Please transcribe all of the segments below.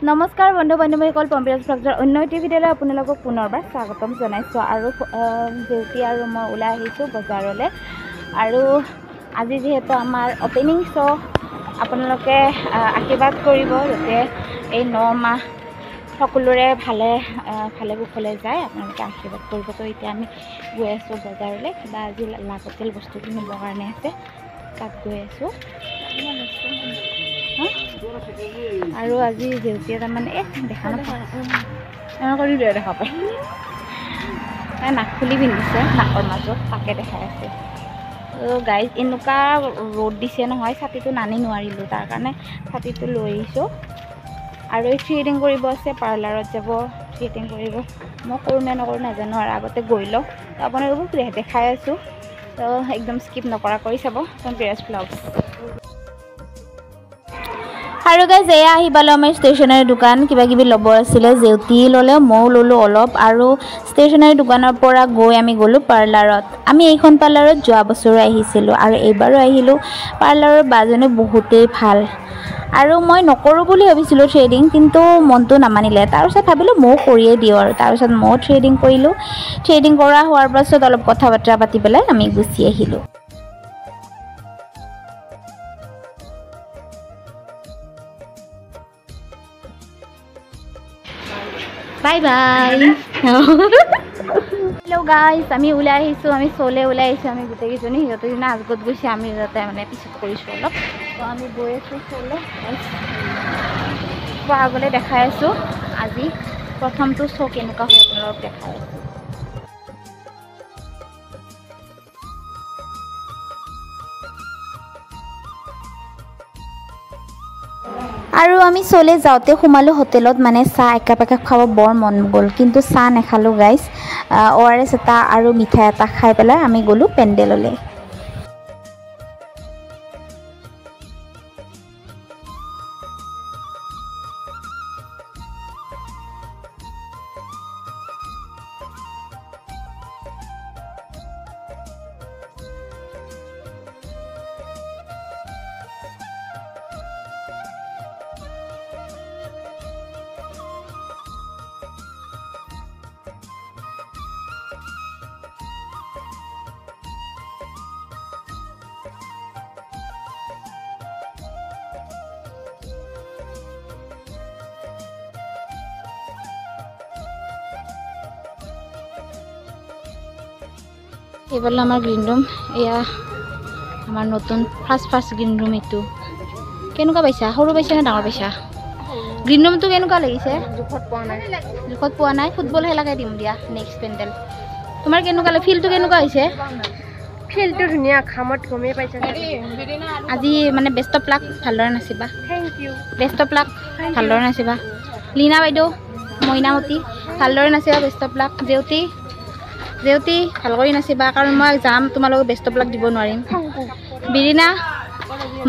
নমস্কাৰ বন্ধু বান্ধৱীসকল, পম্পিয়াছ ব্লগৰ অন্য এটি ভিডিঅ'লৈ আপোনালোকক পুনৰবাৰ স্বাগতম জনাইছোঁ। আৰু জেউতি আৰু মই ওলাই আহিছোঁ বজাৰলৈ। আৰু আজি যিহেতু আমাৰ অপেনিং শ্ব', আপোনালোকে আশীৰ্বাদ কৰিব যাতে এই 9 মাহ সকলোৰে ভালে কুশলে যায়। আপোনালোকে আশীৰ্বাদ কৰিব। তো এতিয়া আমি গৈ আছোঁ বজাৰলৈ, কিবা আজি লাগতিয়াল বস্তু কিনিবৰ কাৰণে আছে, তাত গৈ আছোঁ। আৰু আজি জেউতিয়ে তাৰমানে দেখা নাপায়, কৰি দেখা পায়, নাক খুলি পিন্ধিছে, নাকৰ মাজত তাকে দেখাই আছে। গাইজ এনেকুৱা ৰ'দ দিছে নহয়, ছাতিটো নানি নোৱাৰিলোঁ, তাৰ কাৰণে ছাতিটো লৈ আহিছোঁ। আৰু এই থ্ৰেডিং কৰিব আছে, পাৰ্লাৰত যাব থ্ৰেডিং কৰিব। মই কৰোঁ নে নকৰোঁ নাজানো, আৰু আগতে গৈ লওঁ। তো আপোনালোকক দেখাই আছোঁ, তো একদম স্কিপ নকৰা কৰি চাব পম্পিয়াছ ব্লগছ। আৰু গাইজ এয়া আহি পালোঁ আমাৰ ষ্টেশ্যনাৰী দোকান। কিবা কিবি ল'ব আছিলে, জেউতি ল'লে, ময়ো ল'লোঁ অলপ। আৰু ষ্টেশ্যনাৰী দোকানৰ পৰা গৈ আমি গ'লোঁ পাৰ্লাৰত। আমি এইখন পাৰ্লাৰত যোৱা বছৰো আহিছিলোঁ আৰু এইবাৰো আহিলোঁ। পাৰ্লাৰৰ বাজনী বহুতেই ভাল। আৰু মই নকৰোঁ বুলি ভাবিছিলোঁ থ্ৰেডিং, কিন্তু মনটো নামানিলে। তাৰপিছত ভাবিলোঁ ময়ো কৰিয়ে দিওঁ, আৰু তাৰপিছত ময়ো থ্ৰেডিং কৰিলোঁ। থ্ৰেডিং কৰা হোৱাৰ পাছত অলপ কথা বতৰা পাতি পেলাই আমি গুচি আহিলোঁ। Bye bye. হেল্ল' গাইজ, আমি ওলাই আহিছোঁ, আমি শ্ব'লৈ ওলাই আহিছোঁ। আমি গোটেইকেইজনী, সিহঁতে দিনা আগত গৈছে, আমি যাতে মানে পিছত কৰিছোঁ অলপ। তো আমি গৈ আছোঁ শ্ব'লৈ। আগলৈ দেখাই আছোঁ আজি প্ৰথমটো শ্ব' কেনেকুৱা হয় আপোনালোকক দেখাই আছোঁ। আৰু আমি শ্ব'লৈ যাওঁতে সোমালোঁ হোটেলত, মানে চাহ একাপ খাব বৰ মন গ'ল, কিন্তু চাহ নাখালোঁ গাইজ। ORS এটা আৰু মিঠাই এটা খাই পেলাই আমি গ'লোঁ পেণ্ডেললৈ। এইফালে আমাৰ গ্ৰীণ ৰুম, এয়া আমাৰ নতুন ফাৰ্ষ্ট গ্ৰীণ ৰুম। এইটো কেনেকুৱা পাইছা? সৰু পাইছা নে ডাঙৰ পাইছা? গ্ৰীণ ৰুমটো কেনেকুৱা লাগিছে? জোখত পোৱা নাই। ফুটবল খেলাকে দিম দিয়া নেক্সট পেণ্ডেল। তোমাৰ কেনেকুৱা ফিলটো কেনেকুৱা হৈছে? ফিলটো ধুনীয়া, খামত গমেই পাইছা। আজি মানে বেষ্ট অফ লাক, ভালদৰে নাচিবা। Thank you. Best of luck, ভালদৰে নাচিবা। লীনা বাইদেউ, মইনামতী, ভালদৰে নাচিবা। Best of luck. জেউতি ভাল কৰি নাচিবা, কাৰণ মই যাম, তোমালোকক বেষ্ট অফ লাক দিব নোৱাৰিম। বিৰিনা,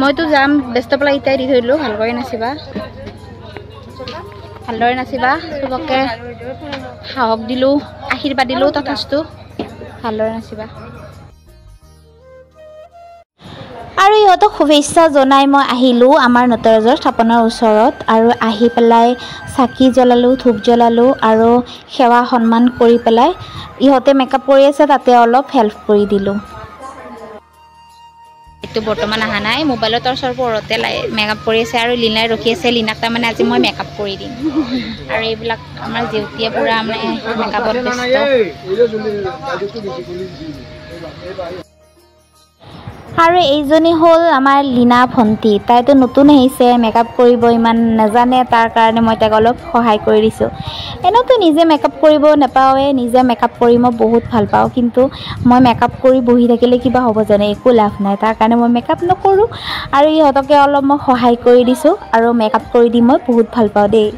মইতো যাম, বেষ্ট অফ লাক এটাই দি থৈ দিলোঁ, ভাল কৰি নাচিবা, ভালদৰে নাচিবা। চবকে সাহস দিলোঁ, আশীৰ্বাদ দিলোঁ, তথাস্তু, ভালদৰে নাচিবা। আৰু ইহঁতক শুভেচ্ছা জনাই মই আহিলোঁ আমাৰ নটৰাজৰ স্থাপনৰ ওচৰত। আৰু আহি পেলাই চাকি জ্বলালোঁ, ধূপ জ্বলালোঁ, আৰু সেৱা সন্মান কৰি পেলাই ইহঁতে মেকআপ কৰি আছে, তাতে অলপ হেল্প কৰি দিলোঁ। এইটো বৰ্তমান অহা নাই, মোবাইলৰ টৰ্চৰ ওপৰতে মেকআপ কৰি আছে, আৰু লীনাই ৰখি আছে। লীনাক তাৰমানে আজি মই মেকআপ কৰি দিম। আৰু এইবিলাক আমাৰ জেউতিয়ে পূৰা মানে মেকআপত ব্যস্ত। আৰু এইজনী হ'ল আমাৰ লীনা ভণ্টি। তাইতো নতুন আহিছে, মেকআপ কৰিব ইমান নাজানে, তাৰ কাৰণে মই তাইক অলপ সহায় কৰি দিছোঁ। এনেওতো নিজে মেকআপ কৰিব নাপাওঁৱে, নিজে মেকআপ কৰি মই বহুত ভাল পাওঁ, কিন্তু মই মেকআপ কৰি বহি থাকিলে কিবা হ'ব জানে, একো লাভ নাই। তাৰ কাৰণে মই মেকআপ নকৰোঁ, আৰু ইহঁতকে অলপ মই সহায় কৰি দিছোঁ। আৰু মেকআপ কৰি দি মই বহুত ভাল পাওঁ দেই।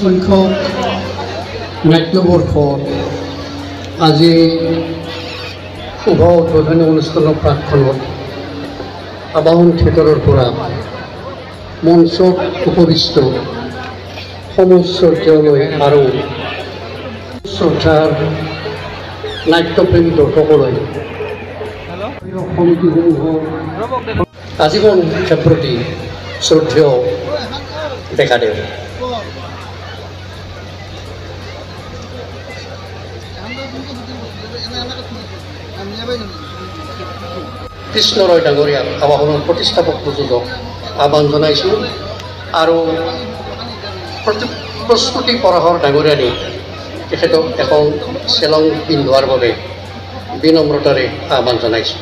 সংখ্যক নাট্যবৰ্ষত আজি শুভ উদ্বোধনী অনুষ্ঠানৰ প্ৰাকখনত আবাহন থিয়েটাৰৰ পৰা মঞ্চত উপবিষ্ট সমশ্ৰদ্ধলৈ আৰু শ্ৰদ্ধাৰ নাট্যপ্ৰেমী দৰ্শকলৈ সমিতিসমূহৰ আজীৱন ক্ষেত্ৰতি শ্ৰদ্ধেয় ডেকাদেৱ। কৃষ্ণ ৰয় ডাঙৰীয়াক আবাহনৰ প্ৰতিষ্ঠাপক প্ৰযোজক আহ্বান জনাইছোঁ আৰু প্ৰস্তুতি পৰাশৰ ডাঙৰীয়ানী তেখেতক এখন চেলং পিন্ধোৱাৰ বাবে বিনম্ৰতাৰে আহ্বান জনাইছোঁ।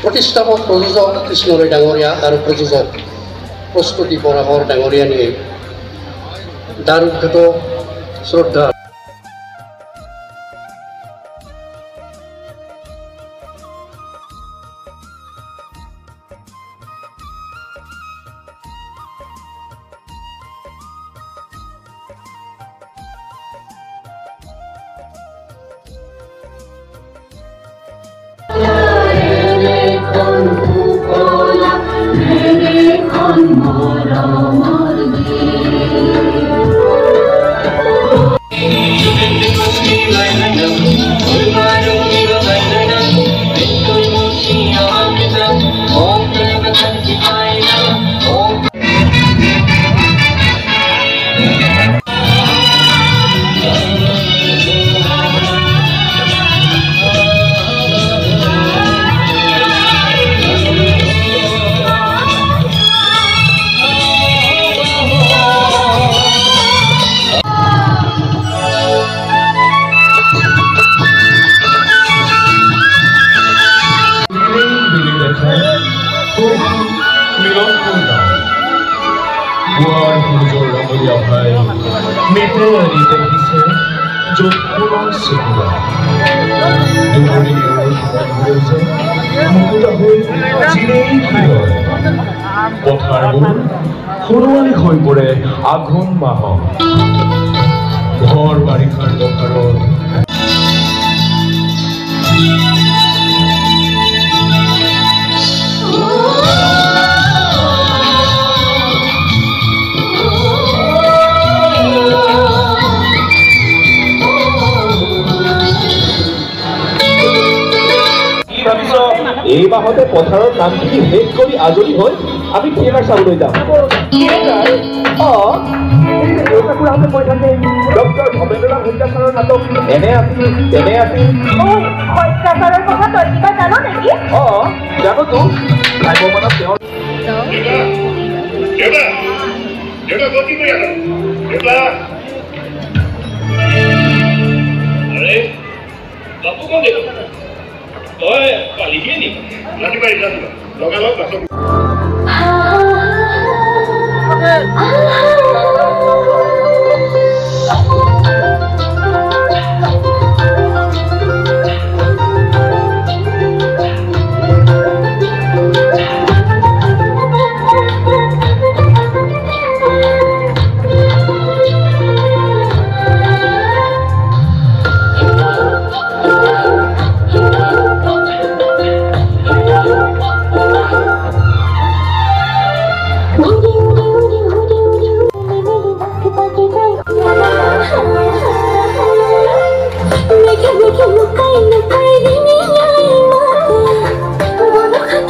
প্ৰতিষ্ঠাপক প্ৰযোজক কৃষ্ণ ৰয় ডাঙৰীয়া আৰু প্ৰযোজক প্ৰস্তুতি পৰাশৰ ডাঙৰীয়ানীয়ে দাৰুদ্ধত শ্ৰদ্ধা পথাৰবোৰ সৰুৱালী হৈ পৰে আঘোণ মাহত ঘৰ বাৰিষাৰ পথাৰত এই মাহতে পথাৰৰ কামখিনি শেষ কৰি আজৰি হৈ আমি থিয়েটাৰ চাবলৈ যাম। দেউতা খুৰাহঁতে কৈ থাকে ডক্টৰ ভৱেন্দ্ৰনাথ শইকীয়া ছাৰৰ নাটক এনে আছিল তেনে আছিল। শইকীয়া ছাৰৰ কথা তই কিবা জান নেকি? জানোতো ভাগ্যমানত তেওঁৰ তই পালিগিয়ে নি ৰাতিপুৱা লগালগ বাছত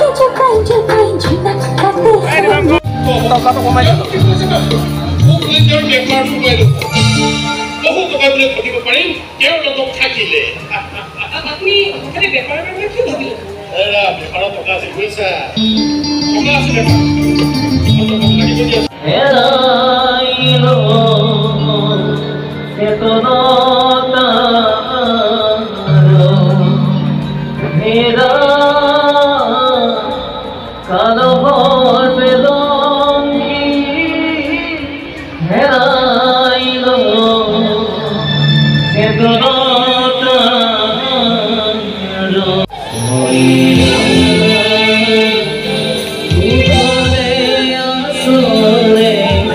Hãy subscribe cho kênh Ghiền Mì Gõ để không bỏ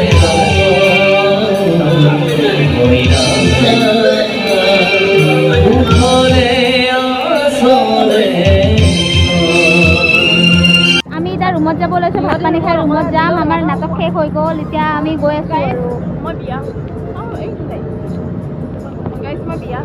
lỡ লৈছোঁ ভাত পানী খাই ৰুমত যাম আমাৰ নাটক শেষ হৈ গ'ল এতিয়া আমি গৈ আছোঁ আৰু মই বিয়া গাইছ মই বিয়া